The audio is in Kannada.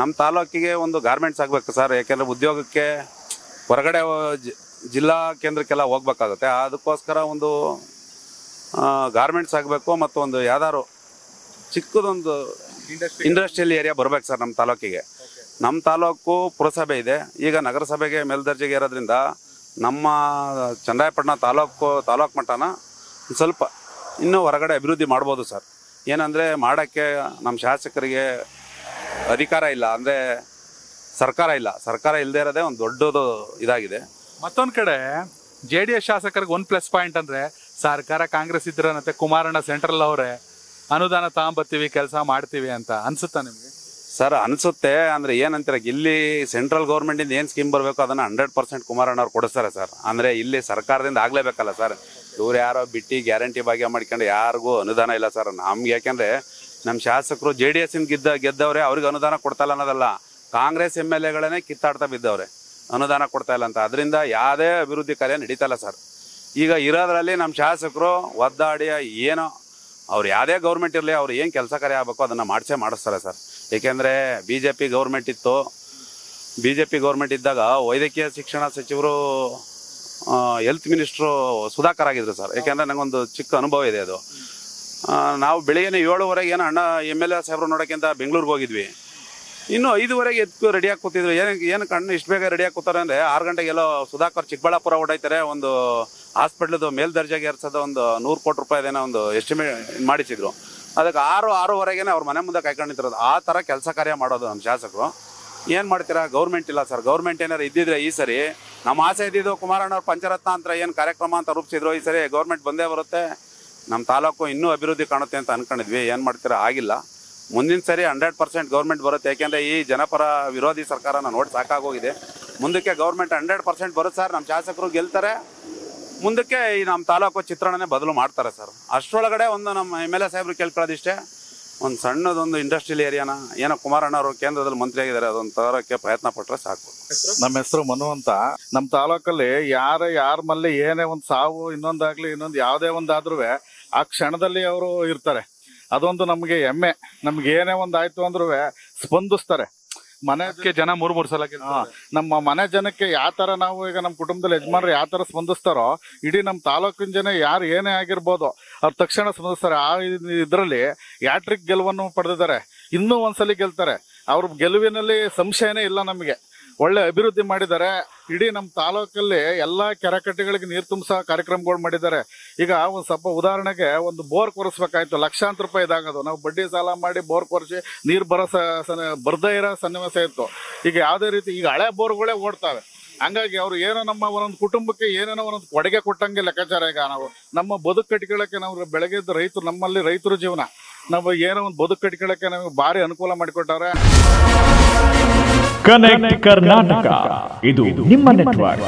ನಮ್ಮ ತಾಲೂಕಿಗೆ ಒಂದು ಗಾರ್ಮೆಂಟ್ಸ್ ಆಗಬೇಕು ಸರ್. ಯಾಕೆಂದರೆ ಉದ್ಯೋಗಕ್ಕೆ ಹೊರಗಡೆ ಜಿಲ್ಲಾ ಕೇಂದ್ರಕ್ಕೆಲ್ಲ ಹೋಗ್ಬೇಕಾಗುತ್ತೆ. ಅದಕ್ಕೋಸ್ಕರ ಒಂದು ಗಾರ್ಮೆಂಟ್ಸ್ ಆಗಬೇಕು ಮತ್ತು ಒಂದು ಯಾವ್ದಾದ್ರು ಚಿಕ್ಕದೊಂದು ಇಂಡಸ್ಟ್ರಿಯಲ್ ಏರಿಯಾ ಬರ್ಬೇಕು ಸರ್ ನಮ್ಮ ತಾಲೂಕಿಗೆ. ನಮ್ಮ ತಾಲೂಕು ಪುರಸಭೆ ಇದೆ, ಈಗ ನಗರಸಭೆಗೆ ಮೇಲ್ದರ್ಜೆಗೆ ಇರೋದ್ರಿಂದ ನಮ್ಮ ಚನ್ನರಾಯಪಟ್ಟಣ ತಾಲೂಕು ಮಟ್ಟನ ಸ್ವಲ್ಪ ಇನ್ನೂ ಹೊರಗಡೆ ಅಭಿವೃದ್ಧಿ ಮಾಡ್ಬೋದು ಸರ್. ಏನಂದರೆ ಮಾಡೋಕ್ಕೆ ನಮ್ಮ ಶಾಸಕರಿಗೆ ಅಧಿಕಾರ ಇಲ್ಲ, ಅಂದರೆ ಸರ್ಕಾರ ಇಲ್ಲದೆ ಇರೋದೇ ಒಂದು ದೊಡ್ಡದು ಇದಾಗಿದೆ. ಮತ್ತೊಂದು ಕಡೆ JDS ಶಾಸಕರಿಗೆ ಒಂದು ಪ್ಲಸ್ ಪಾಯಿಂಟ್ ಅಂದರೆ ಸರ್ಕಾರ ಕಾಂಗ್ರೆಸ್ ಇದ್ರಂತೆ ಕುಮಾರಣ್ಣ ಸೆಂಟ್ರಲ್ ಅವರೇ ಅನುದಾನ ತಗೊಂಬರ್ತೀವಿ ಕೆಲಸ ಮಾಡ್ತೀವಿ ಅಂತ ಅನ್ಸುತ್ತಾ ನಿಮಗೆ? ಸರ್ ಅನಿಸುತ್ತೆ. ಅಂದರೆ ಏನಂತಾರೆ, ಇಲ್ಲಿ ಸೆಂಟ್ರಲ್ ಗೌರ್ಮೆಂಟಿಂದ ಏನು ಸ್ಕೀಮ್ ಬರಬೇಕು ಅದನ್ನು 100% ಕುಮಾರಣ್ಣ ಅವ್ರು ಕೊಡಿಸ್ತಾರೆ ಸರ್. ಅಂದರೆ ಇಲ್ಲಿ ಸರ್ಕಾರದಿಂದ ಆಗಲೇಬೇಕಲ್ಲ ಸರ್. ಇವ್ರು ಯಾರೋ ಬಿಟ್ಟು ಗ್ಯಾರಂಟಿ ಭಾಗ್ಯ ಮಾಡ್ಕೊಂಡು ಯಾರಿಗೂ ಅನುದಾನ ಇಲ್ಲ ಸರ್ ನಮ್ಗೆ. ಯಾಕೆಂದರೆ ನಮ್ಮ ಶಾಸಕರು JDS ಗೆದ್ದವ್ರೆ, ಅವ್ರಿಗೆ ಅನುದಾನ ಕೊಡ್ತಾಯಿಲ್ಲ ಅನ್ನೋದಲ್ಲ, ಕಾಂಗ್ರೆಸ್ MLAಗಳೇ ಕಿತ್ತಾಡ್ತಾ ಬಿದ್ದವ್ರೆ, ಅನುದಾನ ಕೊಡ್ತಾ ಇಲ್ಲ ಅಂತ. ಅದರಿಂದ ಯಾವುದೇ ಅಭಿವೃದ್ಧಿ ಕಾರ್ಯ ನಡೀತಾಯಿಲ್ಲ ಸರ್. ಈಗ ಇರೋದ್ರಲ್ಲಿ ನಮ್ಮ ಶಾಸಕರು ಒದ್ದಾಡಿ ಏನೋ ಅವ್ರು ಯಾವುದೇ ಗೌರ್ಮೆಂಟ್ ಇರಲಿ, ಅವ್ರು ಏನು ಕೆಲಸ ಕಾರ್ಯ ಆಗಬೇಕು ಅದನ್ನು ಮಾಡಿಸ್ತಾರೆ ಸರ್. ಏಕೆಂದರೆ BJP ಗೌರ್ಮೆಂಟ್ ಇತ್ತು. BJP ಗೌರ್ಮೆಂಟ್ ಇದ್ದಾಗ ವೈದ್ಯಕೀಯ ಶಿಕ್ಷಣ ಸಚಿವರು ಹೆಲ್ತ್ ಮಿನಿಸ್ಟ್ರು ಸುಧಾಕರ್ ಆಗಿದ್ರು ಸರ್. ಯಾಕೆಂದರೆ ನನಗೊಂದು ಚಿಕ್ಕ ಅನುಭವ ಇದೆ ಅದು. ನಾವು ಬೆಳಿಗ್ಗೆ 7:15 ಏನೋ ಅಣ್ಣ MLA ಸಾಹೇಬ್ರು ನೋಡೋಕ್ಕಿಂತ ಬೆಂಗಳೂರಿಗೆ ಹೋಗಿದ್ವಿ. ಇನ್ನು 5:15 ಎದ್ದು ರೆಡಿಯಾಗಿ ಕೂತಿದ್ರು. ಏನಕ್ಕೆ ಅಣ್ಣ ಇಷ್ಟು ಬೇಗ ರೆಡಿಯಾಗಿ ಕೂತಾರೆ ಅಂದರೆ 6 ಗಂಟೆಗೆಲ್ಲೋ ಸುಧಾಕರ್ ಚಿಕ್ಕಬಳ್ಳಾಪುರ ಹೊಡೈತಾರೆ, ಒಂದು ಹಾಸ್ಪಿಟ್ಲದು ಮೇಲ್ದರ್ಜೆಗೆ ಏರ್ಸೋದು ಒಂದು 100 ಕೋಟಿ ರೂಪಾಯಿದೇನೋ ಒಂದು ಎಸ್ಟಿಮೇಟ್ ಮಾಡಿಸಿದ್ರು. ಅದಕ್ಕೆ 6:30 ಅವ್ರ ಮನೆ ಮುಂದೆ ಕಾಯ್ಕೊಂಡು ನಿಂತಿರೋದು. ಆ ಥರ ಕೆಲಸ ಕಾರ್ಯ ಮಾಡೋದು ನಮ್ಮ ಶಾಸಕರು. ಏನು ಮಾಡ್ತೀರಾ, ಗೌರ್ಮೆಂಟ್ ಇಲ್ಲ ಸರ್. ಗೌರ್ಮೆಂಟ್ ಏನಾರು ಇದ್ದಿದ್ರೆ ಈ ಸರಿ ನಮ್ಮ ಆಸೆ ಇದ್ದಿದ್ದು ಕುಮಾರಣ್ಣವ್ರು ಪಂಚರತ್ನ ಅಂತ ಏನು ಕಾರ್ಯಕ್ರಮ ಅಂತ ರೂಪಿಸಿದ್ರು. ಈ ಸರಿ ಗೌರ್ಮೆಂಟ್ ಬಂದೇ ಬರುತ್ತೆ, ನಮ್ಮ ತಾಲೂಕು ಇನ್ನೂ ಅಭಿವೃದ್ಧಿ ಕಾಣುತ್ತೆ ಅಂತ ಅಂದ್ಕೊಂಡಿದ್ವಿ. ಏನು ಮಾಡ್ತೀರಾ, ಆಗಿಲ್ಲ. ಮುಂದಿನ ಸರಿ 100% ಗೌರ್ಮೆಂಟ್ ಬರುತ್ತೆ. ಯಾಕೆಂದರೆ ಈ ಜನಪರ ವಿರೋಧಿ ಸರ್ಕಾರನ ನೋಡಿ ಸಾಕಾಗೋಗಿದೆ. ಮುಂದಕ್ಕೆ ಗೌರ್ಮೆಂಟ್ 100% ಬರುತ್ತೆ ಸರ್. ನಮ್ಮ ಶಾಸಕರು ಗೆಲ್ತಾರೆ, ಮುಂದಕ್ಕೆ ಈ ನಮ್ಮ ತಾಲೂಕು ಚಿತ್ರಣನೇ ಬದಲು ಮಾಡ್ತಾರೆ ಸರ್. ಅಷ್ಟರೊಳಗಡೆ ಒಂದು ನಮ್ಮ MLA ಸಾಹೇಬ್ರು ಕೇಳ್ಕೊಳ್ಳೋದಿಷ್ಟೇ, ಒಂದು ಸಣ್ಣದೊಂದು ಇಂಡಸ್ಟ್ರಿಯಲ್ ಏರಿಯಾನ ಏನೋ ಕುಮಾರಣ್ಣವರು ಕೇಂದ್ರದಲ್ಲಿ ಮಂತ್ರಿ ಆಗಿದ್ದಾರೆ, ಅದೊಂದು ತರೋಕ್ಕೆ ಪ್ರಯತ್ನ ಪಟ್ಟರೆ ಸಾಕು. ನಮ್ಮ ಹೆಸರು ಮನು ಅಂತ. ನಮ್ಮ ತಾಲೂಕಲ್ಲಿ ಯಾರ ಮಲ್ಲಿ ಏನೇ ಒಂದು ಸಾವು ಇನ್ನೊಂದಾಗ್ಲಿ ಇನ್ನೊಂದು ಯಾವುದೇ ಒಂದಾದ್ರೂ ಆ ಕ್ಷಣದಲ್ಲಿ ಅವರು ಇರ್ತಾರೆ. ಅದೊಂದು ನಮಗೆ ಹೆಮ್ಮೆ. ನಮ್ಗೆ ಏನೇ ಒಂದು ಆಯ್ತು ಅಂದ್ರೂ ಸ್ಪಂದಿಸ್ತಾರೆ. ಮನೆಗೆ ಜನ 3 ಸಲ ನಮ್ಮ ಮನೆ ಜನಕ್ಕೆ ಯಾವ ತರ ನಾವು ಈಗ ನಮ್ಮ ಕುಟುಂಬದಲ್ಲಿ ಯಜಮಾನ್ರು ಯಾವ ತರ ಸ್ಪಂದಿಸ್ತಾರೋ ಇಡೀ ನಮ್ಮ ತಾಲೂಕಿನ ಜನ ಯಾರು ಏನೇ ಆಗಿರ್ಬೋದು ಅವ್ರು ತಕ್ಷಣ ಸ್ಪಂದಿಸ್ತಾರೆ. ಆ ಇದರಲ್ಲಿ ಹ್ಯಾಟ್ರಿಕ್ ಗೆಲುವನ್ನು ಪಡೆದಿದ್ದಾರೆ, ಇನ್ನೂ ಒಂದ್ಸಲಿ ಗೆಲ್ತಾರೆ. ಅವ್ರ ಗೆಲುವಿನಲ್ಲಿ ಸಂಶಯನೇ ಇಲ್ಲ. ನಮಗೆ ಒಳ್ಳೆ ಅಭಿವೃದ್ಧಿ ಮಾಡಿದ್ದಾರೆ. ಇಡೀ ನಮ್ಮ ತಾಲೂಕಲ್ಲಿ ಎಲ್ಲಾ ಕೆರೆಕಟ್ಟೆಗಳಿಗೆ ನೀರು ತುಂಬಿಸೋ ಕಾರ್ಯಕ್ರಮಗಳು ಮಾಡಿದ್ದಾರೆ. ಈಗ ಒಂದು ಸ್ವಲ್ಪ ಉದಾಹರಣೆಗೆ ಒಂದು ಬೋರ್ ಕೊರೆಸ್ಬೇಕಾಯ್ತು, ಲಕ್ಷಾಂತರ ರೂಪಾಯಿ ಇದಾಗೋದು. ನಾವು ಬಡ್ಡಿ ಸಾಲ ಮಾಡಿ ಬೋರ್ ಕೊರೆಸಿ ನೀರು ಬರ್ದೇ ಇರೋ ಸನ್ನಿವೇಶ ಇತ್ತು. ಈಗ ಯಾವುದೇ ರೀತಿ ಈಗ ಹಳೆ ಬೋರ್ಗಳೇ ಓಡ್ತಾವೆ. ಹಂಗಾಗಿ ಅವ್ರು ಏನೋ ನಮ್ಮ ಒಂದೊಂದು ಕುಟುಂಬಕ್ಕೆ ಏನೇನೋ ಒಂದೊಂದು ಕೊಡುಗೆ ಕೊಟ್ಟಂಗೆ ಲೆಕ್ಕಾಚಾರ. ಈಗ ನಾವು ನಮ್ಮ ಬದುಕು ಕಟ್ಕೊಳ್ಳೋಕೆ ನಾವು ಬೆಳಗ್ಗೆದ್ದು ರೈತರು, ನಮ್ಮಲ್ಲಿ ರೈತರ ಜೀವನ, ನಾವು ಏನೋ ಒಂದು ಬದುಕು ಕಟ್ಕೊಳ್ಳೋಕೆ ನಮಗೆ ಭಾರಿ ಅನುಕೂಲ ಮಾಡಿಕೊಟ್ಟಾರೆ. ಕನೆಕ್ಟ್ ಕರ್ನಾಟಕ, ಇದು ನಿಮ್ಮ ನೆಟ್ವರ್ಕ್.